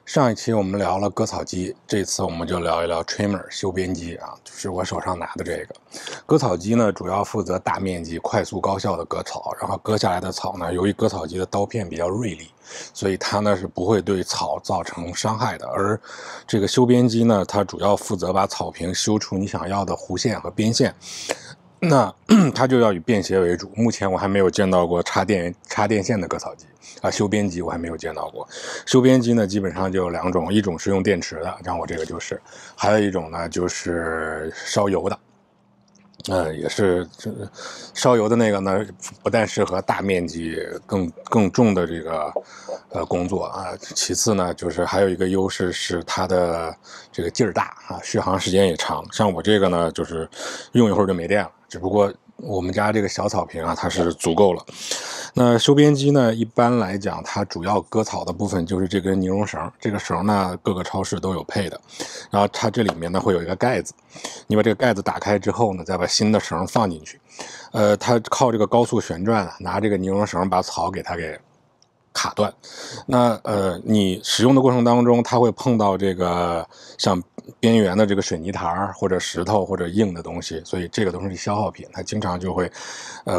上一期我们聊了割草机，这次我们就聊一聊 trimmer 修边机啊，就是我手上拿的这个割草机呢，主要负责大面积、快速、高效的割草，然后割下来的草呢，由于割草机的刀片比较锐利，所以它呢是不会对草造成伤害的。而这个修边机呢，它主要负责把草坪修出你想要的弧线和边线。那它就要以便携为主。目前我还没有见到过插电线的割草机啊，修边机我还没有见到过。修边机呢，基本上就有两种，一种是用电池的，像我这个就是，还有一种呢就是烧油的。也是烧油的那个呢，不但适合大面积更重的这个工作啊，其次呢，就是还有一个优势是它的这个劲儿大啊，续航时间也长。像我这个呢，就是用一会儿就没电了，只不过我们家这个小草坪啊，它是足够了。那修边机呢，一般来讲，它主要割草的部分就是这根尼龙绳。这个绳呢，各个超市都有配的。然后它这里面呢会有一个盖子，你把这个盖子打开之后呢，再把新的绳放进去。它靠这个高速旋转啊，拿这个尼龙绳把草给它给卡断。那你使用的过程当中，它会碰到这个像边缘的这个水泥台或者石头或者硬的东西，所以这个东西是消耗品，它经常就会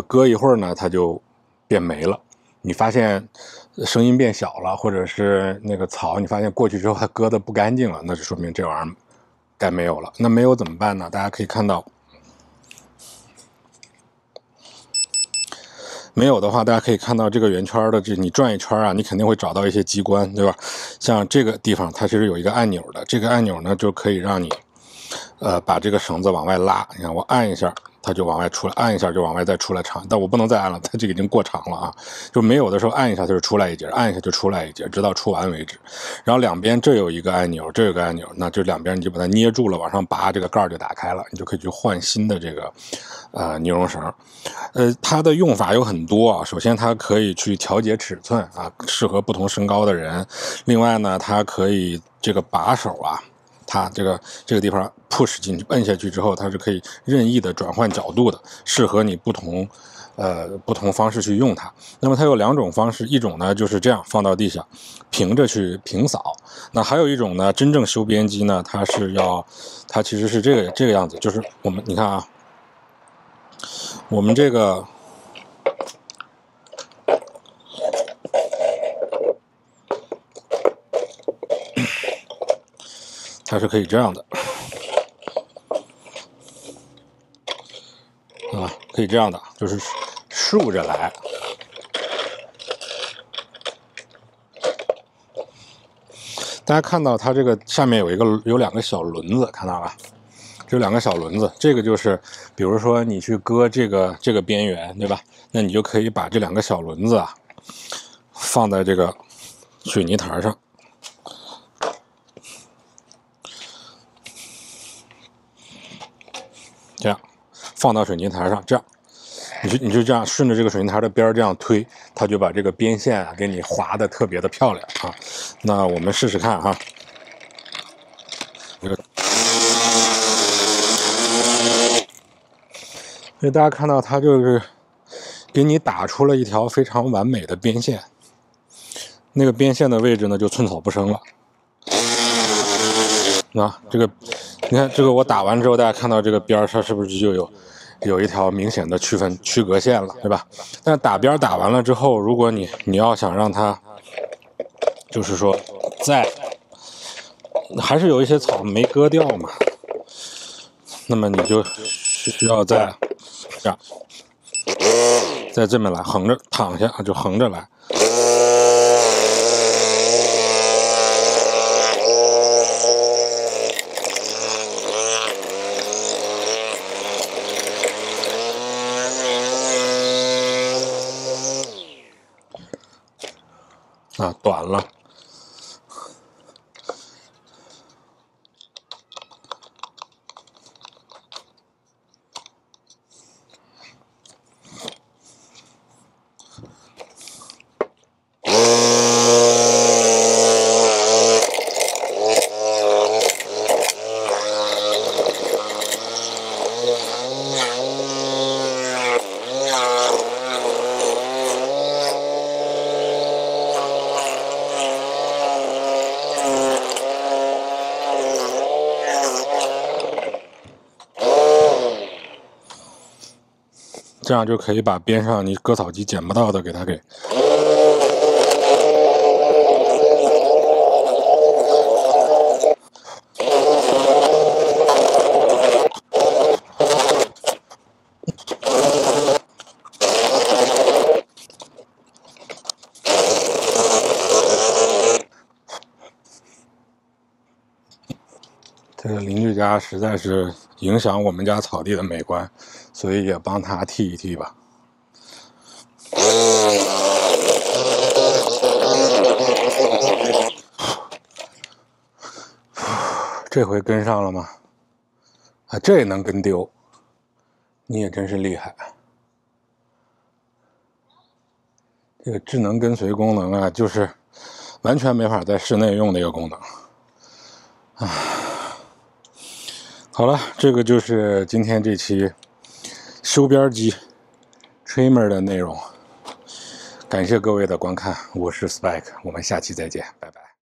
割一会儿呢，它就变没了。你发现声音变小了，或者是那个草你发现过去之后它割的不干净了，那就说明这玩意儿该没有了。那没有怎么办呢？大家可以看到，没有的话，大家可以看到这个圆圈的，你转一圈啊，你肯定会找到一些机关，对吧？像这个地方它其实有一个按钮的，这个按钮呢就可以让你把这个绳子往外拉。你看我按一下它就往外出来，按一下就往外再出来长，但我不能再按了，它这个已经过长了啊。就没有的时候按一下它就出来一截，按一下就出来一截，直到出完为止。然后两边这有一个按钮，这有个按钮，那这两边你就把它捏住了，往上拔，这个盖就打开了，你就可以去换新的这个尼龙绳。它的用法有很多啊。首先它可以去调节尺寸啊，适合不同身高的人。另外呢，它可以这个把手啊，它这个地方 push 进去，摁下去之后，它是可以任意的转换角度的，适合你不同方式去用它。那么它有两种方式，一种呢就是这样放到地下，平着去平扫。那还有一种呢，真正修边机呢，它其实是这个样子，就是你看啊，我们这个它是可以这样的啊，可以这样的，就是竖着来。大家看到它这个下面有两个小轮子，看到吧？这两个小轮子，这个就是比如说你去割这个边缘，对吧？那你就可以把这两个小轮子啊放在这个水泥台上，这样放到水泥台上，这样你就这样顺着这个水泥台的边这样推，它就把这个边线啊给你划得特别的漂亮啊。那我们试试看哈，所以大家看到它就是给你打出了一条非常完美的边线，那个边线的位置呢就寸草不生了。啊，你看这个我打完之后，大家看到这个边它是不是就有一条明显的区隔线了，对吧？但打边打完了之后，如果你要想让它就是说还是有一些草没割掉嘛，那么你就需要这样再这么来横着躺下，就横着来。啊，短了。这样就可以把边上你割草机捡不到的给它给。这个邻居家实在是影响我们家草地的美观，所以也帮他剃一剃吧。这回跟上了吗？啊，这也能跟丢，你也真是厉害。这个智能跟随功能啊，就是完全没法在室内用的一个功能。好了，这个就是今天这期收边机 Trimmer 的内容。感谢各位的观看，我是 Spike， 我们下期再见，拜拜。